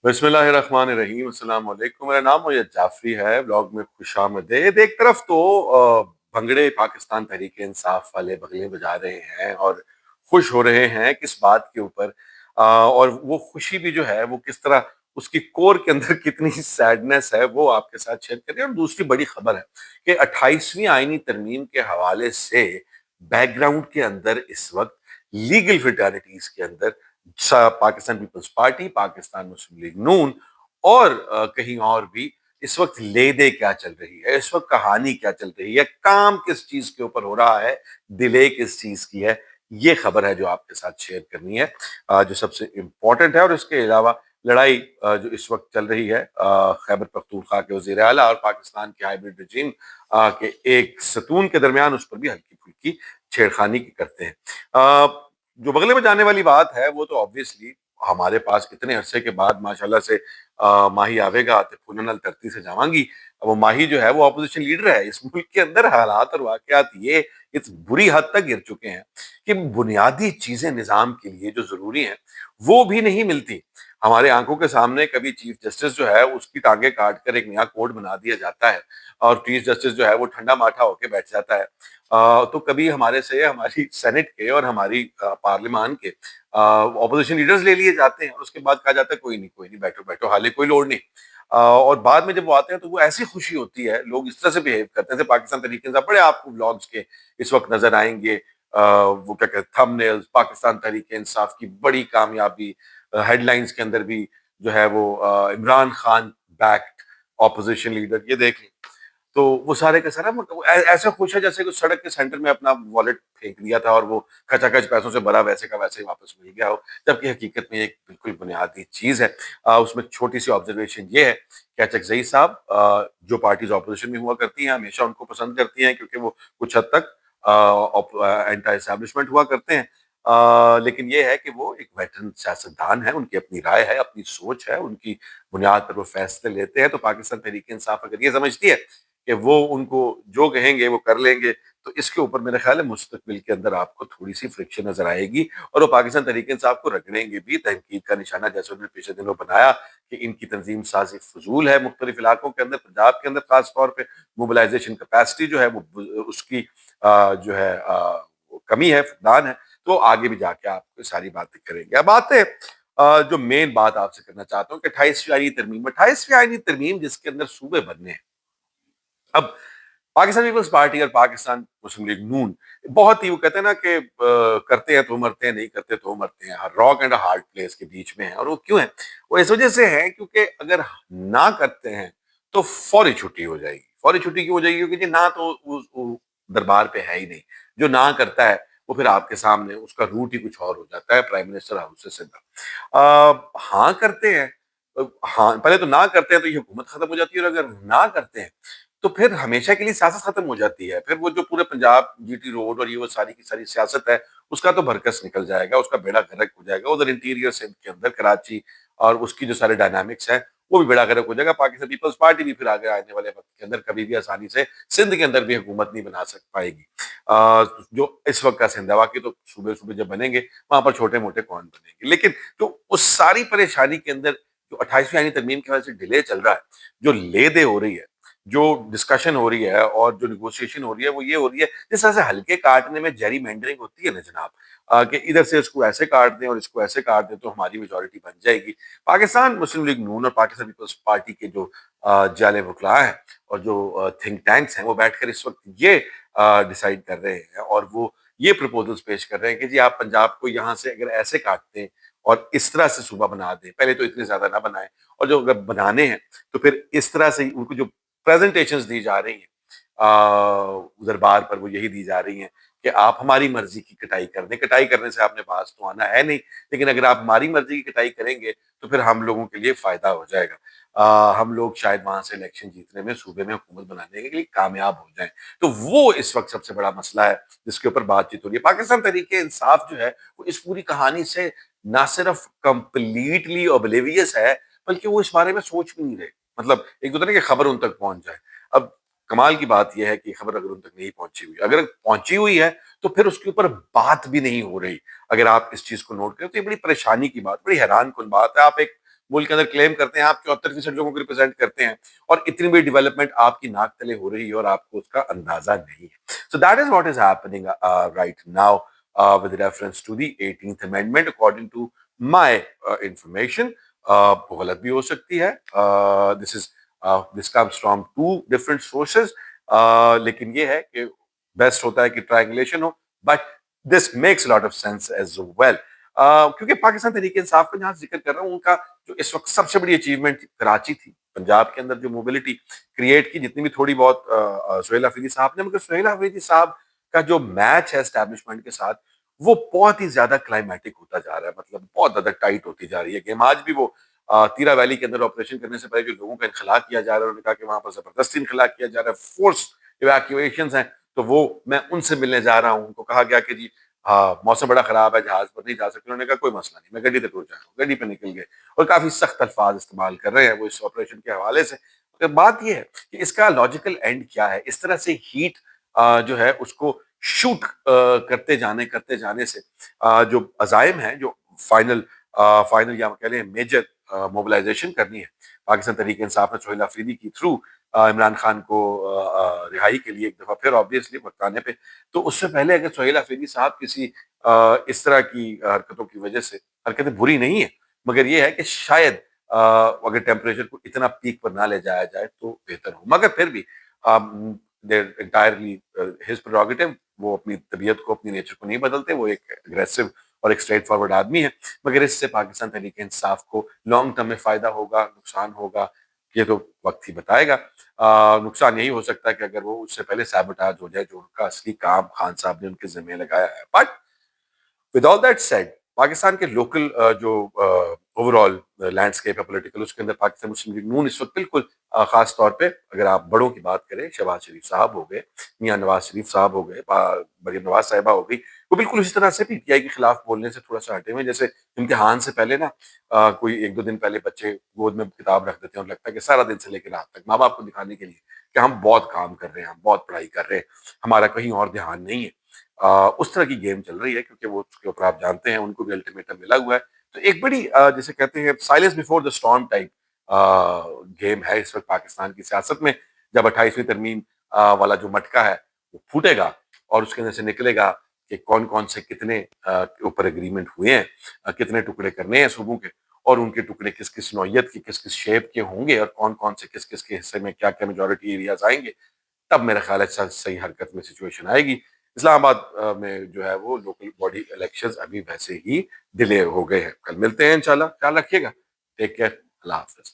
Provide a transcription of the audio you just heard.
बिस्मिल्लाहिर्रहमानिर्रहीम, अस्सलाम वालेकुम। मेरा नाम मोहम्मद जाफरी है। ब्लॉग में खुशामदीद। एक तरफ तो भंगड़े पाकिस्तान तहरीक इंसाफ वाले बगले बजा रहे हैं और खुश हो रहे हैं किस बात के ऊपर, और वो खुशी भी जो है वो किस तरह उसकी कोर के अंदर कितनी सैडनेस है वो आपके साथ शेयर करें। और दूसरी बड़ी खबर है कि 28वीं आईनी तरमीम के हवाले से बैकग्राउंड के अंदर इस वक्त लीगल फिटर्निटीज के अंदर पाकिस्तान पीपल्स पार्टी, पाकिस्तान मुस्लिम लीग नून और कहीं और भी इस वक्त ले दे क्या चल रही है, इस वक्त कहानी क्या चल रही है, काम किस चीज के ऊपर हो रहा है, डिले किस चीज की है, ये खबर है जो आपके साथ शेयर करनी है, जो सबसे इम्पोर्टेंट है। और इसके अलावा लड़ाई जो इस वक्त चल रही है खैबर पख्तूनख्वा के वजीर आला और पाकिस्तान के हाइब्रिड रजीम के एक सतून के दरमियान, उस पर भी हल्की फुल्की छेड़खानी की करते हैं। जो बगले में जाने वाली बात है वो तो ऑब्वियसली हमारे पास इतने अरसे के बाद माशाल्लाह से माही आवेगा ते फूलन नल धरती से जावांगी। अब वो माही जो है वो ऑपोजिशन लीडर है। इस मुल्क के अंदर हालात और वाकयात ये इस बुरी हद तक गिर चुके हैं कि बुनियादी चीजें निजाम के लिए जो जरूरी हैं वो भी नहीं मिलती। हमारे आंखों के सामने कभी चीफ जस्टिस जो है उसकी टांगे काट कर एक नया कोड बना दिया जाता है और चीफ जस्टिस जो है वो ठंडा माठा होकर बैठ जाता है। तो कभी हमारे से हमारी सेनेट के और हमारी पार्लियामान के ऑपोजिशन लीडर्स ले लिए जाते हैं और उसके बाद कहा जाता है कोई नहीं, बैठो बैठो, हाले कोई लोड नहीं। और बाद में जब वो आते हैं तो वो ऐसी खुशी होती है, लोग इस तरह से बिहेव करते हैं जैसे पाकिस्तान तरीके से। बड़े आपको व्लॉग्स के इस वक्त नजर आएंगे, वो क्या कहते हैं, थंबनेल्स, पाकिस्तान तरीके इंसाफ की बड़ी कामयाबी, हेडलाइंस के अंदर भी जो है वो Imran Khan backed opposition leader, ये देख लें। तो वो सारे के सारे मतलब ऐसे खुश है जैसे कि सड़क के सेंटर में अपना वॉलेट फेंक दिया था और वो खचाखच पैसों से भरा वैसे का वैसे ही वापस मिल गया हो, जबकि हकीकत में एक बिल्कुल बुनियादी चीज है। उसमें छोटी सी ऑब्जर्वेशन ये है कि चकजई साहब जो पार्टीज ऑपोजिशन में हुआ करती हैं हमेशा उनको पसंद करती हैं क्योंकि वो कुछ हद तक एंटी एस्टैब्लिशमेंट हुआ करते हैं। लेकिन ये है कि वो एक वेटरन सियासतदान है, उनकी अपनी राय है, अपनी सोच है, उनकी बुनियाद पर वो फैसले लेते हैं। तो पाकिस्तान तहरीक इंसाफ अगर ये समझती है कि वो उनको जो कहेंगे वो कर लेंगे, तो इसके ऊपर मेरा ख्याल है मुस्तकबिल के अंदर आपको थोड़ी सी फ्रिक्शन नजर आएगी और वो पाकिस्तान तहरीक इंसाफ को रगड़ेंगे भी, तहकीक का निशाना जैसे उन्होंने पिछले दिनों बनाया कि इनकी तंजीम साजी फजूल है। मुख्तलिफ इलाकों के अंदर, पंजाब के अंदर खास तौर पर मोबिलाइजेशन कैपेसिटी जो है वो उसकी जो है वो कमी है, फुकदान है। तो आगे भी जाके आपको सारी बातें करेंगे। अब आते हैं जो मेन बात आपसे करना चाहता हूँ कि 28वीं आईनी तरमीम जिसके अंदर सूबे बनने हैं। अब पाकिस्तान पीपल्स पार्टी और पाकिस्तान मुस्लिम लीग नून बहुत ही, वो कहते हैं ना कि करते हैं तो मरते हैं, नहीं करते तो मरते हैं, रॉक एंड हार्ड प्लेस के बीच में है। और वो क्यों है? वो इस वजह से है क्योंकि अगर ना करते हैं तो फौरी छुट्टी हो जाएगी। फौरी छुट्टी क्यों हो जाएगी? क्योंकि ना तो दरबार पे है ही नहीं। जो ना करता है वो फिर आपके सामने उसका रूट ही कुछ और हो जाता है, प्राइम मिनिस्टर हाउस से सीधा। हाँ करते हैं, हाँ पहले तो ना करते हैं तो ये हुकूमत खत्म हो जाती है, और अगर ना करते हैं तो फिर हमेशा के लिए सियासत खत्म हो जाती है। फिर वो जो पूरे पंजाब जीटी रोड और ये वो सारी की सारी सियासत है उसका तो भरकस निकल जाएगा, उसका बेड़ा गर्क हो जाएगा। उधर इंटीरियर सिंध के अंदर कराची और उसकी जो सारे डायनामिक्स है वो भी बेड़ा गर्क हो जाएगा। पाकिस्तान पीपल्स पार्टी भी फिर आगे आने वाले वक्त के अंदर कभी भी आसानी से सिंध के अंदर भी हुकूमत नहीं बना सक पाएगी। जो इस वक्त का सिंध है, बाकी तो सूबे सूबे जब बनेंगे वहां पर छोटे मोटे कौन बनेंगे। लेकिन जो उस सारी परेशानी के अंदर जो 28वीं आईनी तरमीम की वजह से डिले चल रहा है, जो ले दे हो रही है, जो डिस्कशन हो रही है और जो निगोशिएशन हो रही है वो ये हो रही है जिस तरह से हल्के काटने में जेरी मेंडरिंग होती है ना जनाब, कि इधर से इसको ऐसे काट दें और इसको ऐसे काट दें तो हमारी मेजोरिटी बन जाएगी। पाकिस्तान मुस्लिम लीग नून और पाकिस्तान पीपल्स पार्टी के जो जाले वकला हैं और जो थिंक टैंक्स हैं वो बैठकर इस वक्त ये डिसाइड कर रहे हैं और वो ये प्रपोजल्स पेश कर रहे हैं कि जी आप पंजाब को यहाँ से अगर ऐसे काटते हैं और इस तरह से सूबा बना दें, पहले तो इतने ज्यादा ना बनाएं, और जो अगर बनाने हैं तो फिर इस तरह से उनको जो प्रेजेंटेशंस दी जा रही हैं दरबार पर वो यही दी जा रही हैं कि आप हमारी मर्जी की कटाई कर दें। कटाई करने से आपने पास तो आना है नहीं, लेकिन अगर आप हमारी मर्जी की कटाई करेंगे तो फिर हम लोगों के लिए फायदा हो जाएगा। हम लोग शायद वहां से इलेक्शन जीतने में, सूबे में हुकूमत बनाने के लिए कामयाब हो जाएं। तो वो इस वक्त सबसे बड़ा मसला है जिसके ऊपर बातचीत हो रही है। पाकिस्तान तरीके इंसाफ जो है वो इस पूरी कहानी से ना सिर्फ कंप्लीटली ओब्लिवियस है, बल्कि वो इस बारे में सोच भी नहीं रहे। मतलब एक होता है ना कि खबर उन तक पहुंच जाए। अब कमाल की बात यह है कि खबर अगर उन तक नहीं पहुंची हुई, अगर पहुंची हुई है तो फिर उसके ऊपर बात भी नहीं हो रही। अगर आप इस चीज को नोट करें तो ये बड़ी परेशानी की बात, बड़ी हैरान कुन बात है। आप एक ملک کے اندر کلیم کرتے ہیں آپ 74% لوگوں کو ریپرزینٹ کرتے ہیں، اور اتنی بڑی ڈیولپمنٹ آپ کی ناک تلے ہو رہی ہے اور آپ کو اس کا اندازہ نہیں ہے. So that is what is happening right now with reference to the 18th Amendment according to my information. وہ غلط بھی ہو سکتی ہے. This comes from two different sources. لیکن یہ ہے کہ بیسٹ ہوتا ہے کہ ٹرائنگولیشن ہو, but this makes lot of sense as well. کیونکہ پاکستان تحریک انصاف کا جہاں ذکر کر رہا ہوں, ان کا جو اس وقت سب سے بڑی اچیومنٹ کراچی تھی, پنجاب کے اندر جو موبلٹی کریٹ کی, جتنی بھی تھوڑی بہت سہیل آفریدی صاحب نے, مگر سہیل آفریدی صاحب کا جو میچ ہے اسٹیبلشمنٹ کے ساتھ وہ بہت ہی زیادہ کلائمیٹک ہوتا جا رہا ہے, مطلب بہت زیادہ ٹائٹ ہوتی جا رہی ہے گیم. آج بھی وہ تیرا ویلی کے اندر آپریشن کرنے سے پہلے جو لوگوں کا انخلا کیا جا رہا ہے, انہوں نے کہا کہ وہاں پر زبردستی انخلا کیا جا رہا ہے, فورس ایویکویشنز ہیں, تو وہ میں ان سے ملنے جا رہا ہوں. ان کو کہا گیا کہ جی موسم بڑا خراب ہے, جہاز پر نہیں جا سکتے. انہوں نے کہا کوئی مسئلہ نہیں, میں گاڑی تک پہنچا ہوں. گاڑی پہ نکل گئے اور کافی سخت الفاظ استعمال کر رہے ہیں وہ اس آپریشن کے حوالے سے. بات یہ ہے کہ اس کا لاجیکل اینڈ کیا ہے. اس طرح سے ہیٹ جو ہے اس کو شوٹ کرتے جانے سے جو عزائم ہیں, جو فائنل یا کہہ لیں میجر موبلائزیشن کرنی ہے پاکستان تحریک انصاف نے سہیل آفریدی کی تھرو عمران خان کو رہائی کے لیے ایک دفعہ پھر آبویسلی وقت آنے پہ, تو اس سے پہلے اگر سہیل آفریدی صاحب کسی اس طرح کی حرکتوں کی وجہ سے, حرکتیں بری نہیں ہیں مگر یہ ہے کہ شاید اگر ٹیمپریچر کو اتنا پیک پر نہ لے جایا جائے تو بہتر ہو. مگر پھر بھی انٹائرلی ہز پریروگیٹو, وہ اپنی طبیعت کو, اپنی نیچر کو نہیں بدلتے, وہ ایک اگریسو اور ایک اسٹریٹ فارورڈ آدمی ہے. مگر اس سے پاکستان تحریک انصاف کو لانگ ٹرم میں فائدہ ہوگا, نقصان ہوگا, یہ تو وقت ہی بتائے گا. نقصان یہی ہو سکتا ہے کہ اگر وہ اس سے پہلے سیبوٹاج ہو جائے, جو ان کا اصلی کام خان صاحب نے ان کے ذمہ لگایا ہے. But with all that said, Pakistan کے لوکل جو اوور آل لینڈسکیپ ہے پولیٹیکل, اس کے اندر پاکستان مسلم لیگ نون اس وقت بالکل خاص طور پہ اگر آپ بڑوں کی بات کریں, شہباز شریف صاحب ہو گئے, میاں نواز شریف صاحب ہو گئے, مریم نواز صاحبہ ہو گئی, وہ بالکل اسی طرح سے پی ٹی آئی کے خلاف بولنے سے تھوڑا سا ہٹے ہوئے. جیسے امتحان سے پہلے نا کوئی ایک دو دن پہلے بچے گود میں کتاب رکھ دیتے ہیں اور لگتا ہے کہ سارا دن سے لے کے رات تک ماں باپ کو دکھانے کے لیے کہ ہم بہت کام کر رہے ہیں, ہم بہت پڑھائی کر رہے ہیں, ہمارا کہیں اور دھیان نہیں ہے. اس طرح کی گیم چل رہی ہے, کیونکہ وہ اس کے اوپر آپ جانتے ہیں ان کو بھی الٹیمیٹم ملا ہوا ہے. تو ایک بڑی جسے کہتے ہیں silence before the storm type game ہے اس وقت پاکستان کی سیاست میں. جب 28ویں ترمیم والا جو مٹکا ہے وہ پھوٹے گا اور اس کے اندر سے نکلے گا کہ کون کون سے کتنے اوپر اگریمنٹ ہوئے ہیں, کتنے ٹکڑے کرنے ہیں صوبوں کے, اور ان کے ٹکڑے کس کس نوعیت کے, کس کس شیپ کے ہوں گے, اور کون کون سے کس کس کے حصے میں کیا کیا میجورٹی ایریاز آئیں گے, تب میرا خیال ہے صحیح حرکت میں سچویشن آئے گی. اسلام آباد میں جو ہے وہ لوکل باڈی الیکشنز ابھی ویسے ہی ڈیلے ہو گئے ہیں. کل ملتے ہیں انشاءاللہ, خیال رکھیے گا, ٹیک کیئر, اللہ حافظ.